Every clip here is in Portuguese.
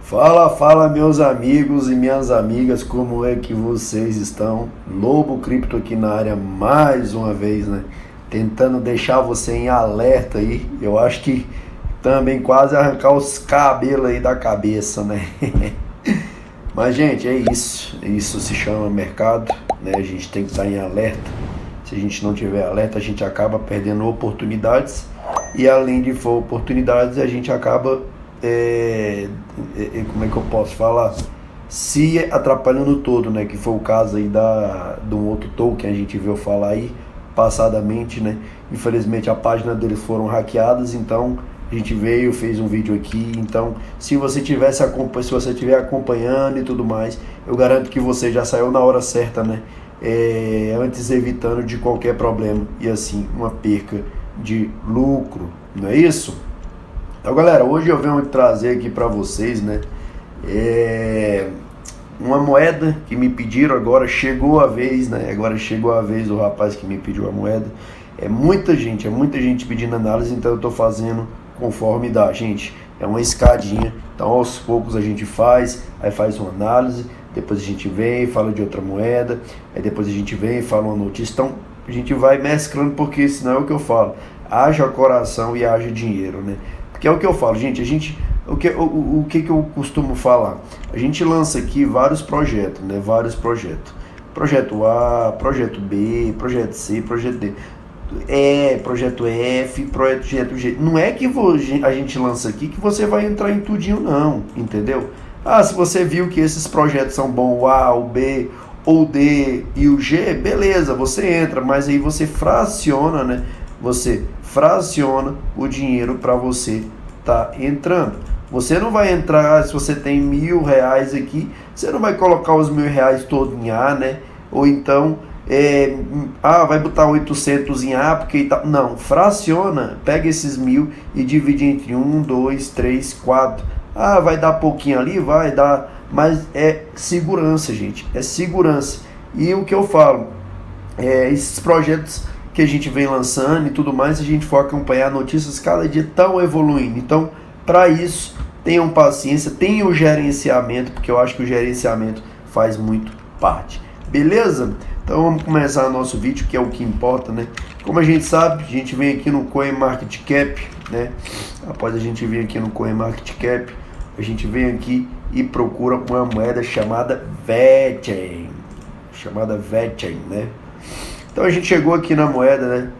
Fala, fala meus amigos e minhas amigas, como é que vocês estão? Lobo Cripto aqui na área mais uma vez, né? Tentando deixar você em alerta aí. Eu acho que também quase arrancar os cabelos aí da cabeça, né? Mas gente, isso se chama mercado, né? A gente tem que estar em alerta. Se a gente não tiver alerta, a gente acaba perdendo oportunidades e além de for oportunidades, a gente acaba como é que eu posso falar? Se atrapalhando todo, né? Que foi o caso aí de um outro token que a gente viu falar aí passadamente, né? Infelizmente a página deles foram hackeadas, então a gente veio, fez um vídeo aqui. Então, se você estiver acompanhando e tudo mais, eu garanto que você já saiu na hora certa, né? Antes evitando de qualquer problema e assim uma perca de lucro, não é isso? Então galera, hoje eu venho trazer aqui para vocês, né, uma moeda que me pediram, agora chegou a vez, né, agora chegou a vez do rapaz que me pediu a moeda. É muita gente pedindo análise, então eu tô fazendo conforme dá, gente, é uma escadinha, então aos poucos a gente aí faz uma análise, depois a gente vem e fala de outra moeda, aí depois a gente vem e fala uma notícia, então a gente vai mesclando, porque senão é o que eu falo, haja coração e haja dinheiro, né? Que é o que eu falo, gente, o que eu costumo falar? A gente lança aqui vários projetos, né? Vários projetos. Projeto A, projeto B, projeto C, projeto D. Projeto F, projeto G. Não é que a gente lança aqui que você vai entrar em tudinho, não, entendeu? Se você viu que esses projetos são bons, o A, o B, ou o D e o G, beleza, você entra, mas aí você fraciona, né? Você fraciona o dinheiro para você tá entrando. Você não vai entrar, se você tem R$ 1.000 aqui, você não vai colocar os R$ 1.000 todo em A, né? Ou então, vai botar 800 em A, porque tá... Não, fraciona, pega esses 1.000 e divide entre 1, 2, 3, 4. Vai dar pouquinho ali, vai dar, mas é segurança, gente, é segurança. E o que eu falo, esses projetos que a gente vem lançando e tudo mais, a gente for acompanhar notícias, cada dia estão evoluindo. Então, para isso, tenham paciência, tenham o gerenciamento, porque eu acho que o gerenciamento faz muito parte. Beleza? Então vamos começar o nosso vídeo, que é o que importa, né? Como a gente sabe, a gente vem aqui no CoinMarketCap, né? Após a gente vir aqui no CoinMarketCap, a gente vem aqui e procura uma moeda chamada VeChain. Né? Então a gente chegou aqui na moeda, né?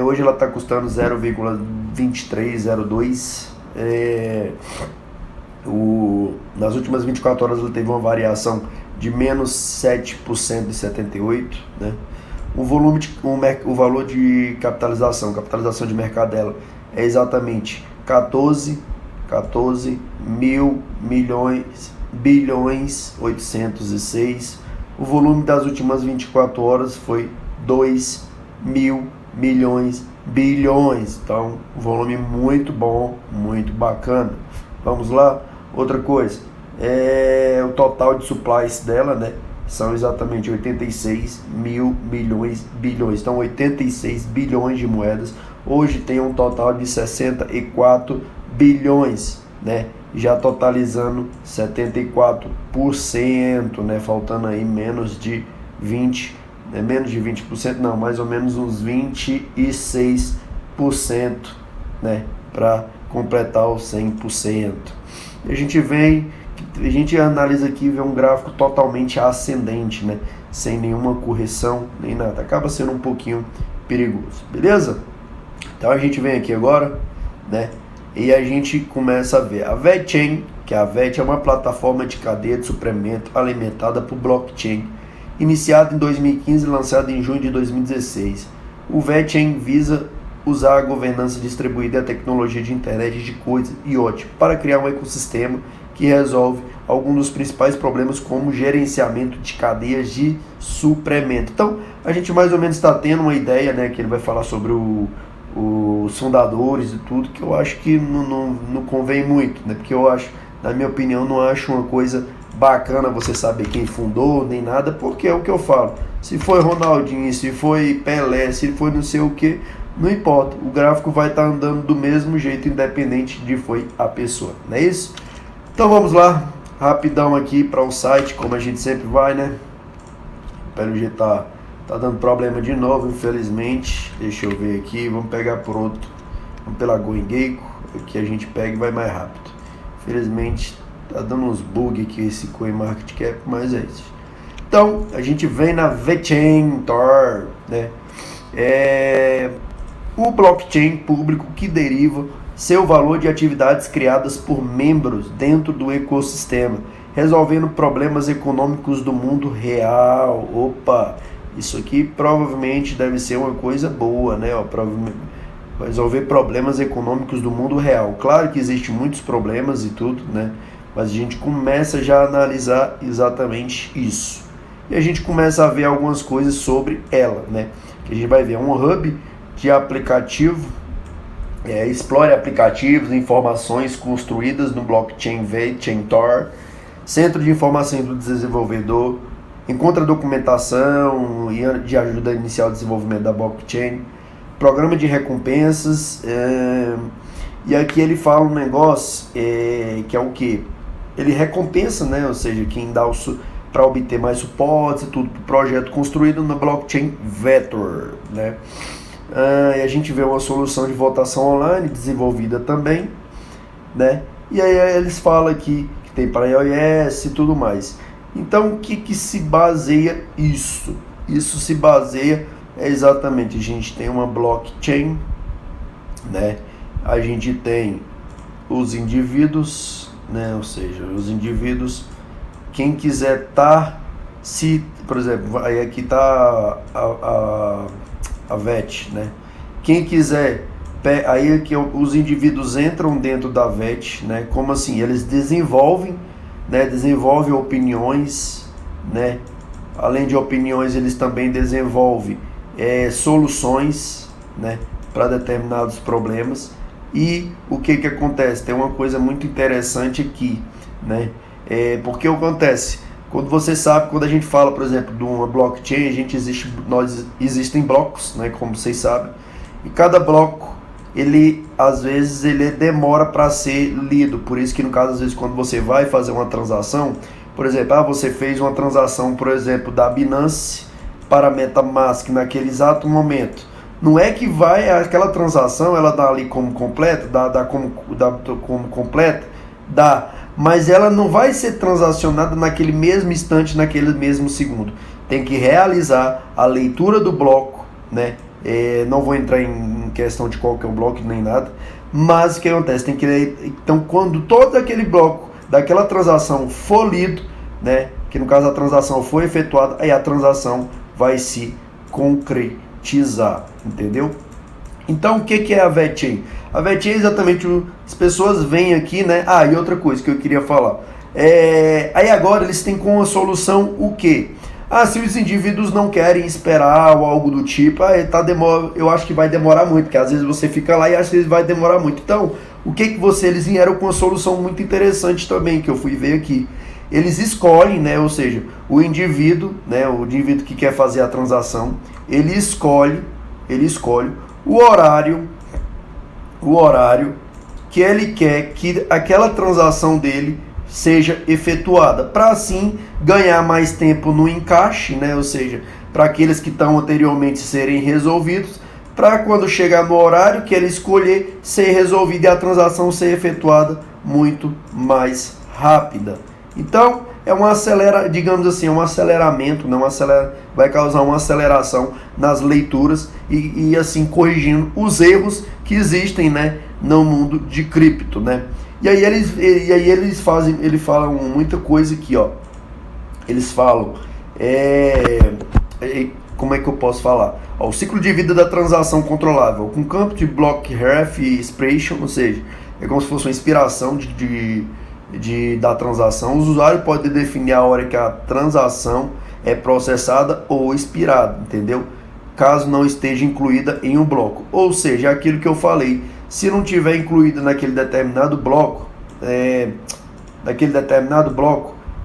Hoje ela está custando 0,2302. Nas últimas 24 horas ela teve uma variação de menos 7,78, né? O valor de capitalização de mercado dela é exatamente 14 mil milhões, bilhões 806. O volume das últimas 24 horas foi 2 mil milhões, bilhões. Então, volume muito bom, muito bacana. Vamos lá? Outra coisa, o total de supplies dela, né? São exatamente 86 mil milhões, bilhões. Então, 86 bilhões de moedas. Hoje tem um total de 64 bilhões, né? Já totalizando 74%, né? Faltando aí menos de 20%, menos de 20%, não, mais ou menos uns 26%, né? Para completar os 100%. A gente analisa aqui e vê um gráfico totalmente ascendente, né? Sem nenhuma correção, nem nada. Acaba sendo um pouquinho perigoso, beleza? Então a gente vem aqui agora, né? E a gente começa a ver a VeChain, que a VeChain é uma plataforma de cadeia de suprimento alimentada por blockchain, iniciada em 2015 e lançada em junho de 2016. O VeChain visa usar a governança distribuída e a tecnologia de internet de coisas IoT para criar um ecossistema que resolve alguns dos principais problemas, como gerenciamento de cadeias de suprimento. Então, a gente mais ou menos está tendo uma ideia, né, que ele vai falar sobre os fundadores e tudo, que eu acho que não convém muito, né? Porque eu acho, na minha opinião, não acho uma coisa bacana você saber quem fundou, nem nada, porque é o que eu falo. Se foi Ronaldinho, se foi Pelé, se foi não sei o que, não importa. O gráfico vai estar andando do mesmo jeito, independente de foi a pessoa, não é isso? Então vamos lá, rapidão aqui para o site, como a gente sempre vai, né? Pelo jeito tá dando problema de novo, infelizmente. Deixa eu ver aqui, vamos pegar por outro. Vamos pela GoIngecko, aqui a gente pega e vai mais rápido. Infelizmente tá dando uns bugs aqui esse CoinMarketCap, mas é isso. Então a gente vem na VeChain Tor, né? O blockchain público que deriva seu valor de atividades criadas por membros dentro do ecossistema, resolvendo problemas econômicos do mundo real. Opa, isso aqui provavelmente deve ser uma coisa boa, né? Resolver problemas econômicos do mundo real. Claro que existem muitos problemas e tudo, né? Mas a gente começa já a analisar exatamente isso. E a gente começa a ver algumas coisas sobre ela, né? Que a gente vai ver um hub de aplicativo, explore aplicativos e informações construídas no blockchain VeChain Tor, centro de informação do desenvolvedor, encontra documentação de ajuda inicial ao desenvolvimento da blockchain, programa de recompensas, e aqui ele fala um negócio que é o que? Ele recompensa, né? Ou seja, quem dá para obter mais suporte e tudo para o projeto construído na blockchain Vector, né? E a gente vê uma solução de votação online desenvolvida também, né? E aí eles falam aqui que tem para iOS e tudo mais. Então o que se baseia isso? Isso se baseia exatamente, a gente tem uma blockchain, né? A gente tem os indivíduos, né? Ou seja, os indivíduos, quem quiser por exemplo, aí aqui tá a VET, né? Quem quiser, aí aqui os indivíduos entram dentro da VET, né? Como assim? Eles desenvolvem, né? Desenvolvem opiniões, né? Além de opiniões, eles também desenvolvem soluções, né? Para determinados problemas. E o que acontece? Tem uma coisa muito interessante aqui, né? Porque acontece? Quando a gente fala, por exemplo, de uma blockchain, existem blocos, né, como vocês sabem, e cada bloco, às vezes demora para ser lido. Por isso que no caso, às vezes, quando você vai fazer uma transação, por exemplo, você fez uma transação, por exemplo, da Binance para MetaMask naquele exato momento. Não é que aquela transação, ela dá ali como completa, dá como completa, mas ela não vai ser transacionada naquele mesmo instante, naquele mesmo segundo. Tem que realizar a leitura do bloco, né? Não vou entrar em questão de qual que é o bloco nem nada, mas o que acontece? Então, quando todo aquele bloco daquela transação for lido, né? Que no caso a transação foi efetuada, aí a transação vai se concretizar, entendeu? Então, o que é a VeChain? A VeChain é exatamente as pessoas vêm aqui, né? E outra coisa que eu queria falar. Aí agora eles têm como solução o quê? Se os indivíduos não querem esperar ou algo do tipo, eu acho que vai demorar muito, porque às vezes você fica lá e acha que vai demorar muito. Então, eles vieram com uma solução muito interessante também, que eu fui ver aqui. Eles escolhem, né? Ou seja, o indivíduo, né? O indivíduo que quer fazer a transação, ele escolhe o horário que ele quer que aquela transação dele seja efetuada, para assim ganhar mais tempo no encaixe, né? Ou seja, para aqueles que estão anteriormente serem resolvidos, para quando chegar no horário que ele escolher ser resolvido e a transação ser efetuada muito mais rápida. Então, digamos assim, um aceleramento, né? Vai causar uma aceleração nas leituras e assim corrigindo os erros que existem, né, no mundo de cripto, né? E aí eles falam muita coisa aqui, ó. Eles falam, como é que eu posso falar? O ciclo de vida da transação controlável, com campo de block graph e expression, ou seja, é como se fosse uma inspiração da transação. O usuário pode definir a hora que a transação é processada ou expirada, entendeu? Caso não esteja incluída em um bloco. Ou seja, aquilo que eu falei, se não tiver incluído naquele determinado bloco,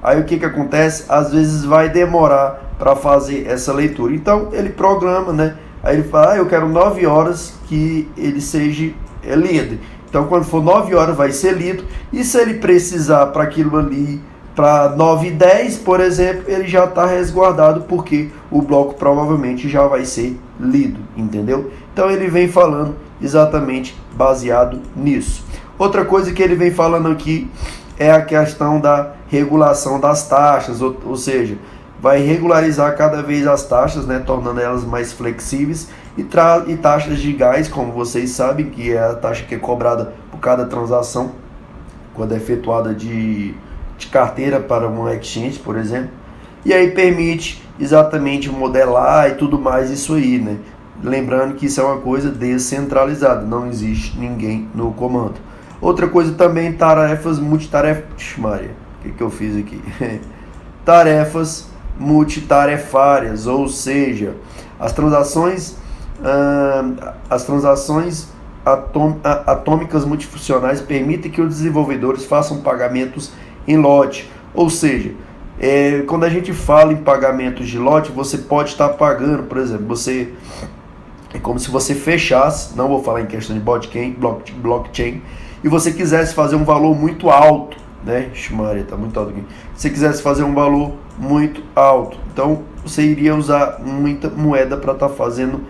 aí o que acontece? Às vezes vai demorar para fazer essa leitura. Então ele programa, né? Aí ele fala, eu quero 9 horas que ele seja lido. Então, quando for 9 horas, vai ser lido. E se ele precisar para aquilo ali, para 9h10, por exemplo, ele já está resguardado, porque o bloco provavelmente já vai ser lido, entendeu? Então, ele vem falando exatamente baseado nisso. Outra coisa que ele vem falando aqui é a questão da regulação das taxas, ou seja, vai regularizar cada vez as taxas, né, tornando elas mais flexíveis, e taxas de gás, como vocês sabem, que é a taxa que é cobrada por cada transação, quando é efetuada de carteira para uma exchange, por exemplo. E aí permite exatamente modelar e tudo mais isso aí, né? Lembrando que isso é uma coisa descentralizada, não existe ninguém no comando. Outra coisa também, tarefas multitarefas. Maria, o que eu fiz aqui? Tarefas multitarefárias, ou seja, as transações atômicas multifuncionais permitem que os desenvolvedores façam pagamentos em lote. Ou seja, quando a gente fala em pagamentos de lote, você pode estar pagando, por exemplo, é como se você fechasse, não vou falar em questão de blockchain, e você quisesse fazer um valor muito alto, né? Maria, tá muito alto aqui. Se você quisesse fazer um valor muito alto, então você iria usar muita moeda para estar fazendo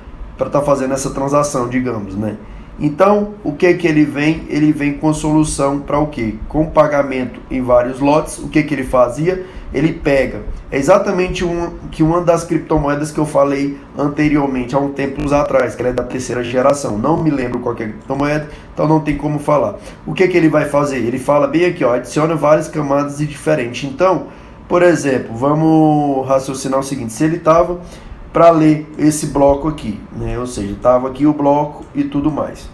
essa transação, digamos, né? Então, o que ele vem? Ele vem com a solução para o quê? Com pagamento em vários lotes. O que ele fazia? Ele pega, é exatamente uma das criptomoedas que eu falei anteriormente, há um tempo atrás, que ela é da terceira geração. Não me lembro qual que é a criptomoeda, então não tem como falar. O que ele vai fazer? Ele fala bem aqui, ó, adiciona várias camadas e diferentes. Então, por exemplo, vamos raciocinar o seguinte: se ele estava para ler esse bloco aqui, né? Ou seja, estava aqui o bloco e tudo mais.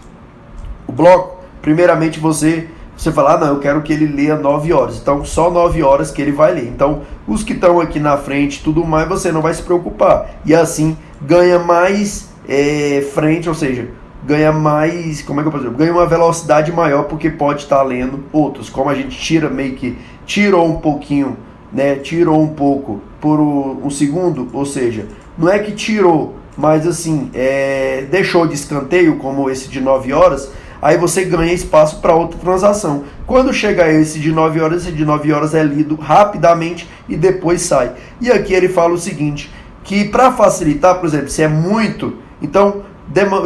O bloco, primeiramente você fala, não, eu quero que ele leia 9 horas, então só 9 horas que ele vai ler. Então, os que estão aqui na frente, tudo mais, você não vai se preocupar. E assim, ganha mais frente, ou seja, ganha mais, como é que eu posso dizer? Ganha uma velocidade maior, porque pode estar lendo outros. Como a gente tirou um pouquinho, né? Tirou um pouco por um segundo, ou seja, não é que tirou, mas assim, deixou de escanteio, como esse de 9 horas, aí você ganha espaço para outra transação. Quando chegar esse de 9 horas é lido rapidamente e depois sai. E aqui ele fala o seguinte, que para facilitar, por exemplo, se é muito, então,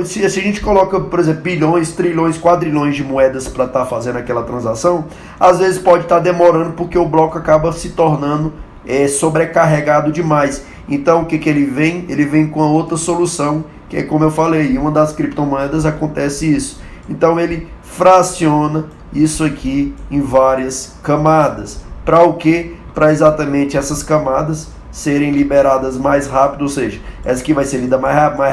se a gente coloca, por exemplo, bilhões, trilhões, quadrilhões de moedas para estar fazendo aquela transação, às vezes pode estar demorando porque o bloco acaba se tornando sobrecarregado demais. Então, o que ele vem? Ele vem com a outra solução, que é como eu falei, em uma das criptomoedas acontece isso. Então, ele fraciona isso aqui em várias camadas. Para o quê? Para exatamente essas camadas serem liberadas mais rápido, ou seja, essa aqui vai ser lida mais rápido.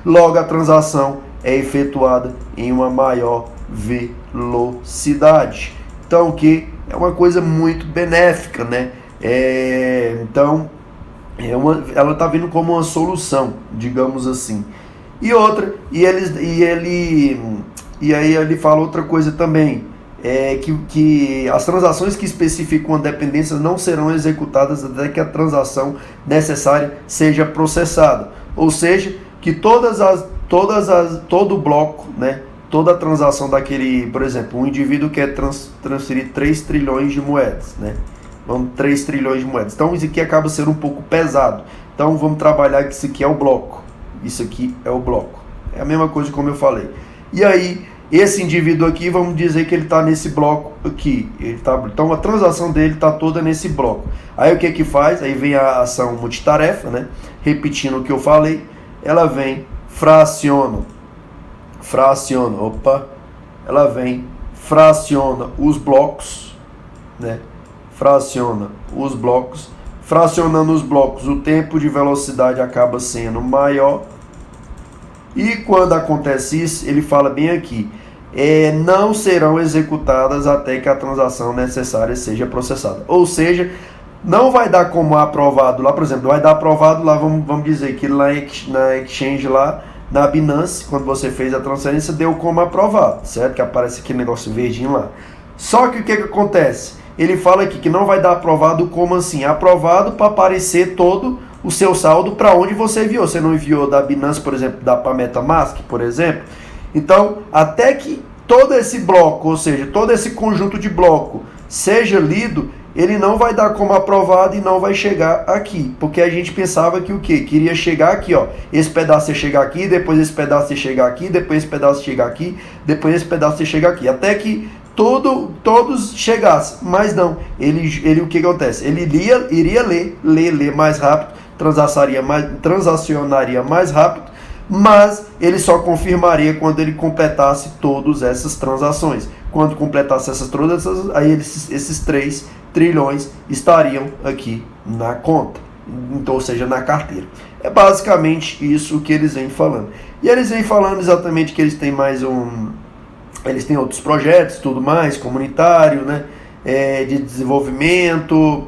Logo, a transação é efetuada em uma maior velocidade. Então, o que é uma coisa muito benéfica, né? Então, ela está vindo como uma solução, digamos assim. E outra, e aí ele fala outra coisa também, que as transações que especificam a dependência não serão executadas até que a transação necessária seja processada. Ou seja, que todo bloco, né? Toda a transação daquele, por exemplo, um indivíduo quer transferir 3 trilhões de moedas, né? Vamos, 3 trilhões de moedas. Então isso aqui acaba sendo um pouco pesado. Então vamos trabalhar que isso aqui é o bloco. Isso aqui é o bloco. É a mesma coisa como eu falei. E aí, esse indivíduo aqui, vamos dizer que ele está nesse bloco aqui. Então a transação dele está toda nesse bloco. Aí o que faz? Aí vem a ação multitarefa, né? Repetindo o que eu falei. Ela vem, fraciona, fraciona os blocos, né? Fraciona os blocos. Fracionando os blocos, o tempo de velocidade acaba sendo maior. E quando acontece isso, ele fala bem aqui, não serão executadas até que a transação necessária seja processada. Ou seja, não vai dar como aprovado lá, por exemplo, vai dar aprovado lá, vamos dizer que lá na exchange lá, na Binance, quando você fez a transferência, deu como aprovado, certo? Que aparece aquele negócio verdinho lá. Só que o que acontece? Ele fala aqui que não vai dar aprovado como assim? Aprovado para aparecer todo o o seu saldo para onde você enviou. Você não enviou da Binance, por exemplo, para MetaMask, por exemplo. Então, até que todo esse bloco, ou seja, todo esse conjunto de bloco seja lido, ele não vai dar como aprovado e não vai chegar aqui. Porque a gente pensava que o quê? Queria chegar aqui, ó. Esse pedaço ia chegar aqui, depois esse pedaço ia chegar aqui, depois esse pedaço ia chegar aqui, depois esse pedaço ia chegar aqui. Até que todos chegassem. Mas não. Ele o que acontece? Ele iria ler mais rápido, transacionaria mais rápido, mas ele só confirmaria quando ele completasse todas essas transações. Quando completasse essas transações, aí esses 3 trilhões estariam aqui na conta, então, ou seja, na carteira. É basicamente isso que eles vêm falando. E eles vêm falando exatamente que eles têm eles têm outros projetos, tudo mais, comunitário, né, de desenvolvimento,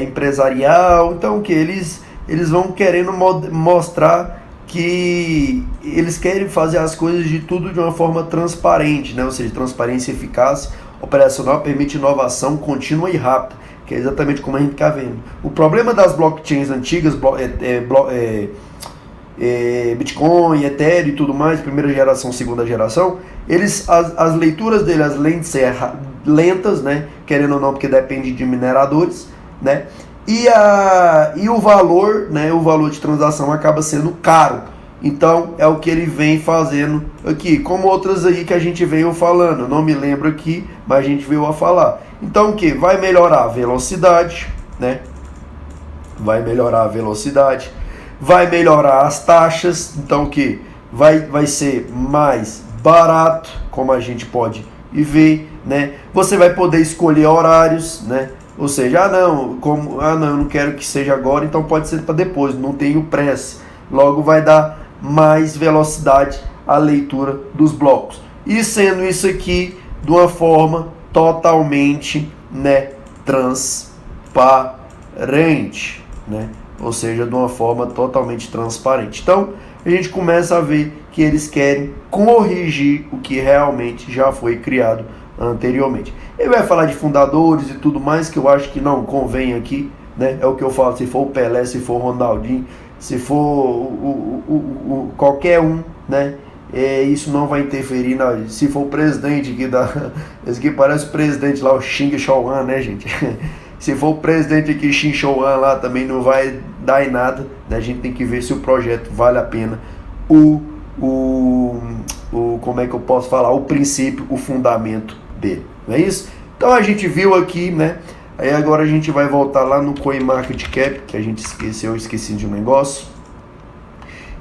empresarial. Então, que eles vão querendo mostrar que eles querem fazer as coisas de tudo de uma forma transparente, né? Ou seja, transparência eficaz, operacional, permite inovação contínua e rápida, que é exatamente como a gente está vendo. O problema das blockchains antigas, Bitcoin, Ethereum e tudo mais, primeira geração, segunda geração, as leituras deles, as lentes lentas, né? Querendo ou não, porque depende de mineradores, né? E o valor, né, o valor de transação acaba sendo caro. Então é o que ele vem fazendo aqui, como outras aí que a gente veio falando. Eu não me lembro aqui, mas a gente veio a falar. Então o que? Vai melhorar a velocidade, né? Vai melhorar a velocidade, vai melhorar as taxas. Então o que? Vai ser mais barato, como a gente pode ver, né? Você vai poder escolher horários, né? Ou seja, não, eu não quero que seja agora, então pode ser para depois, não tenho pressa. Logo vai dar mais velocidade à leitura dos blocos. E sendo isso aqui de uma forma totalmente, né, transparente, né? Ou seja, de uma forma totalmente transparente. Então, a gente começa a ver que eles querem corrigir o que realmente já foi criado anteriormente. Ele vai falar de fundadores e tudo mais, que eu acho que não convém aqui, né? É o que eu falo, se for o Pelé, se for o Ronaldinho, se for qualquer um, né? Isso não vai interferir se for o presidente aqui esse aqui parece o presidente lá, o Xing Chouan, né, gente? Se for o presidente aqui, Xing Chouan lá, também não vai dar em nada, né? A gente tem que ver se o projeto vale a pena. Como é que eu posso falar? O princípio, o fundamento dele, não é isso? Então a gente viu aqui, né? Aí agora a gente vai voltar lá no CoinMarketCap, que a gente esqueci de um negócio.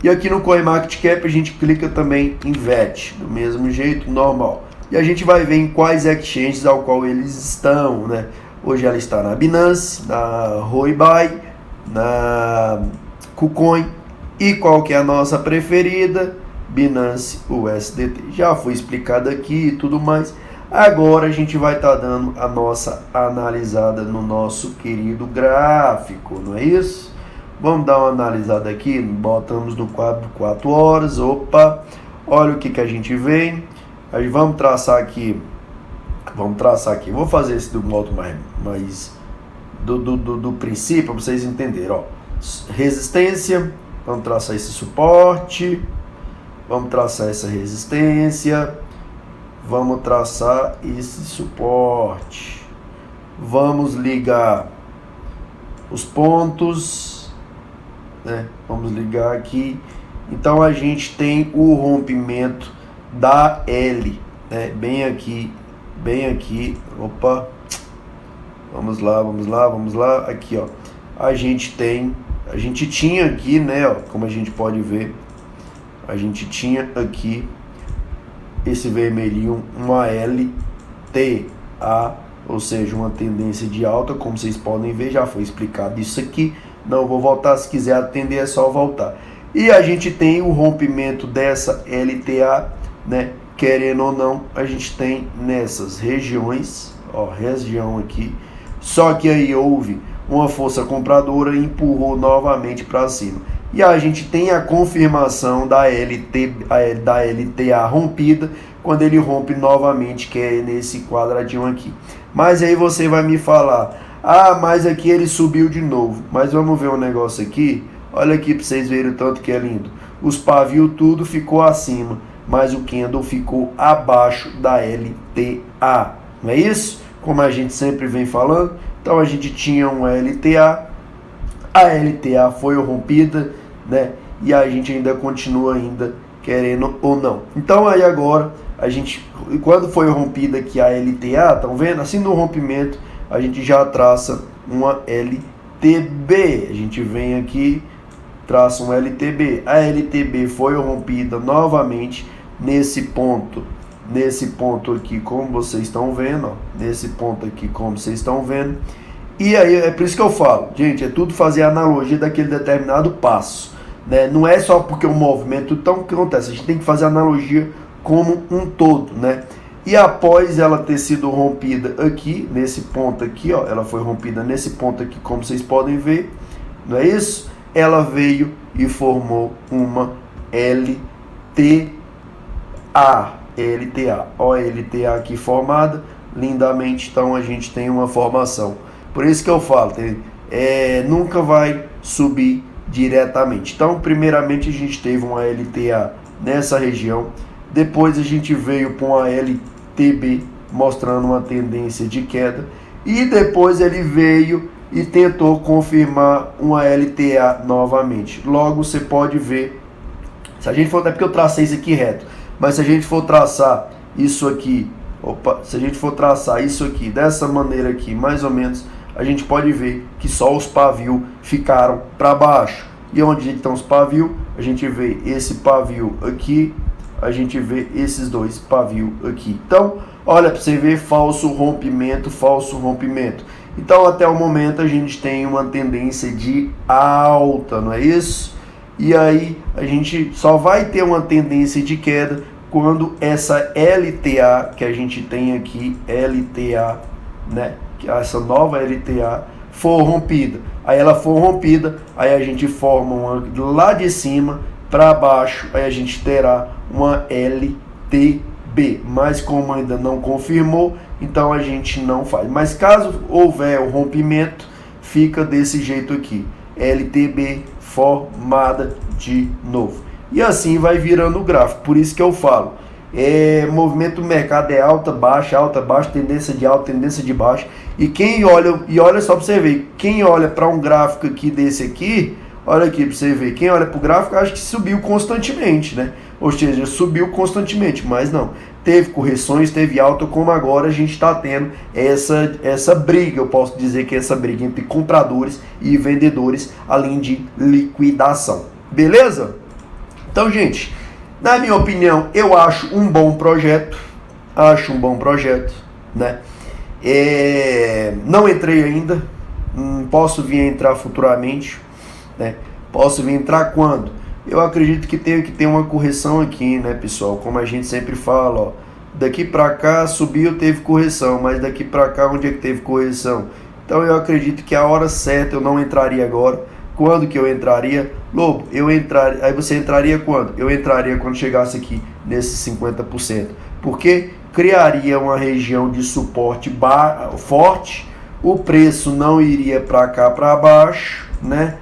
E aqui no CoinMarketCap a gente clica também em VET, do mesmo jeito, normal. E a gente vai ver em quais exchanges ao qual eles estão, né? Hoje ela está na Binance, na Huobi, na KuCoin, e qual que é a nossa preferida? Binance USDT. Já foi explicado aqui e tudo mais. Agora a gente vai estar dando a nossa analisada no nosso querido gráfico, não é isso? Vamos dar uma analisada aqui, botamos no quadro 4 horas, opa, olha o que a gente vê. Aí vamos traçar aqui, vou fazer esse do modo mais do princípio, para vocês entenderem, ó. Resistência, vamos traçar esse suporte, vamos traçar essa resistência, vamos traçar esse suporte, vamos ligar os pontos, né? Vamos ligar aqui. Então a gente tem o rompimento da L, né? Bem aqui, opa, vamos lá, aqui, ó, a gente tinha aqui, né, ó, como a gente pode ver, a gente tinha aqui esse vermelhinho, uma LTA, ou seja, uma tendência de alta, como vocês podem ver, já foi explicado isso aqui, não vou voltar, se quiser atender é só voltar. E a gente tem o rompimento dessa LTA, né, querendo ou não, a gente tem nessas regiões, ó, região aqui, só que aí houve uma força compradora e empurrou novamente para cima. E a gente tem a confirmação da LTA rompida, quando ele rompe novamente, que é nesse quadradinho aqui. Mas aí você vai me falar, mas aqui ele subiu de novo. Mas vamos ver um negócio aqui, olha aqui para vocês verem o tanto que é lindo. Os pavios tudo ficou acima, mas o candle ficou abaixo da LTA, não é isso? Como a gente sempre vem falando, então a gente tinha uma LTA, a LTA foi rompida, né? E a gente ainda continua ainda querendo ou não. Então aí agora a gente, quando foi rompida aqui a LTA, estão vendo? Assim no rompimento a gente já traça uma LTB. A gente vem aqui, traça um LTB. A LTB foi rompida novamente nesse ponto aqui, como vocês estão vendo, ó, nesse ponto aqui, como vocês estão vendo. E aí é por isso que eu falo, gente, é tudo fazer analogia daquele determinado passo, né? Não é só porque o movimento, então o que acontece? A gente tem que fazer analogia como um todo, né? E após ela ter sido rompida aqui, nesse ponto aqui, ó, ela foi rompida nesse ponto aqui, como vocês podem ver, não é isso? Ela veio e formou uma LTA, ó, LTA aqui formada, lindamente, então a gente tem uma formação. Por isso que eu falo, nunca vai subir diretamente. Então, primeiramente a gente teve uma LTA nessa região, depois a gente veio para uma LTB mostrando uma tendência de queda, e depois ele veio e tentou confirmar uma LTA novamente. Logo você pode ver, se a gente for, até porque eu tracei isso aqui reto, mas se a gente for traçar isso aqui, se a gente for traçar isso aqui dessa maneira aqui, mais ou menos, a gente pode ver que só os pavios ficaram para baixo. E onde estão os pavios? A gente vê esse pavio aqui, a gente vê esses dois pavios aqui. Então, olha para você ver, falso rompimento, falso rompimento. Então, até o momento a gente tem uma tendência de alta, não é isso? E aí a gente só vai ter uma tendência de queda quando essa LTA que a gente tem aqui, LTA, né? Essa nova LTA for rompida. Aí ela for rompida, aí a gente forma uma lá de cima para baixo, aí a gente terá uma LTB. Mas como ainda não confirmou, então a gente não faz. Mas caso houver o rompimento, fica desse jeito aqui, LTB formada de novo. E assim vai virando o gráfico. Por isso que eu falo, movimento do mercado é alta, baixa, tendência de alta, tendência de baixa. E quem olha, e olha só para você ver, quem olha para um gráfico aqui desse aqui, olha aqui para você ver, quem olha para o gráfico acha que subiu constantemente, né? Ou seja, subiu constantemente, mas não. Teve correções, teve alta, como agora a gente está tendo essa briga, eu posso dizer que essa briga entre compradores e vendedores, além de liquidação. Beleza? Então, gente, na minha opinião, eu acho um bom projeto, né? Não entrei ainda, posso vir a entrar futuramente, né? Posso vir a entrar quando? Eu acredito que tem que ter uma correção aqui, né, pessoal? Como a gente sempre fala, ó, daqui para cá subiu, teve correção, mas daqui para cá onde é que teve correção? Então eu acredito que a hora certa eu não entraria agora. Quando que eu entraria? Lobo, aí você entraria quando? Eu entraria quando chegasse aqui nesses 50%. Porque criaria uma região de suporte forte, o preço não iria para cá para baixo, né?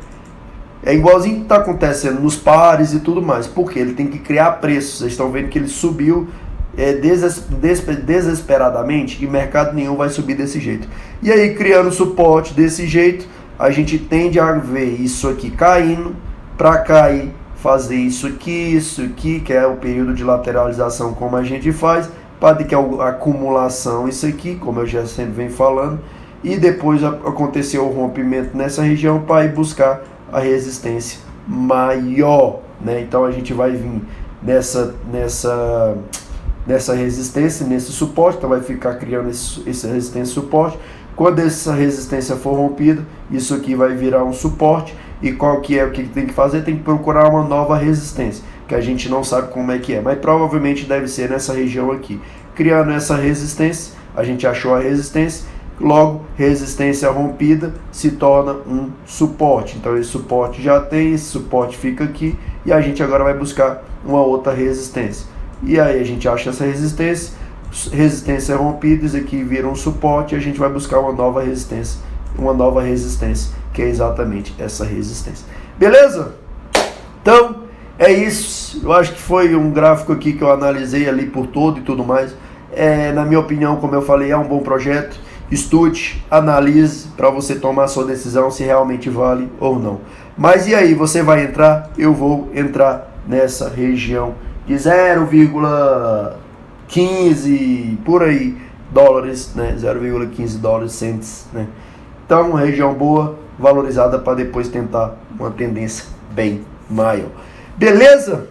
É igualzinho que está acontecendo nos pares e tudo mais, porque ele tem que criar preço. Vocês estão vendo que ele subiu desesperadamente, e mercado nenhum vai subir desse jeito. E aí, criando suporte desse jeito, a gente tende a ver isso aqui caindo, para cair, fazer isso aqui, que é o período de lateralização, como a gente faz, para que a acumulação, isso aqui, como eu já sempre venho falando, e depois aconteceu o rompimento nessa região para ir buscar a resistência maior, né? Então a gente vai vir nessa resistência, nesse suporte, então vai ficar criando essa resistência e suporte. Quando essa resistência for rompida, isso aqui vai virar um suporte. E qual que é o que tem que fazer? Tem que procurar uma nova resistência, que a gente não sabe como é que é, mas provavelmente deve ser nessa região aqui. Criando essa resistência, a gente achou a resistência, logo resistência rompida se torna um suporte. Então esse suporte já tem, esse suporte fica aqui, e a gente agora vai buscar uma outra resistência. E aí a gente acha essa resistência rompida, isso aqui vira um suporte, e a gente vai buscar uma nova resistência, que é exatamente essa resistência. Beleza? Então, é isso. Eu acho que foi um gráfico aqui que eu analisei ali por todo e tudo mais. Na minha opinião, como eu falei, é um bom projeto. Estude, analise para você tomar a sua decisão se realmente vale ou não. Mas e aí, você vai entrar? Eu vou entrar nessa região de 0,15 por aí dólares, né? 0,15 dólares cents, né? Então, uma região boa, valorizada para depois tentar uma tendência bem maior. Beleza?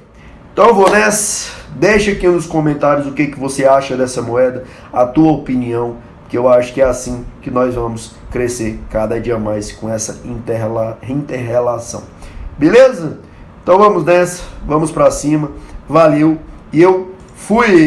Então eu vou nessa. Deixa aqui nos comentários o que você acha dessa moeda, a tua opinião, que eu acho que é assim que nós vamos crescer cada dia mais com essa interrelação. Beleza? Então vamos nessa, vamos para cima. Valeu e eu fui!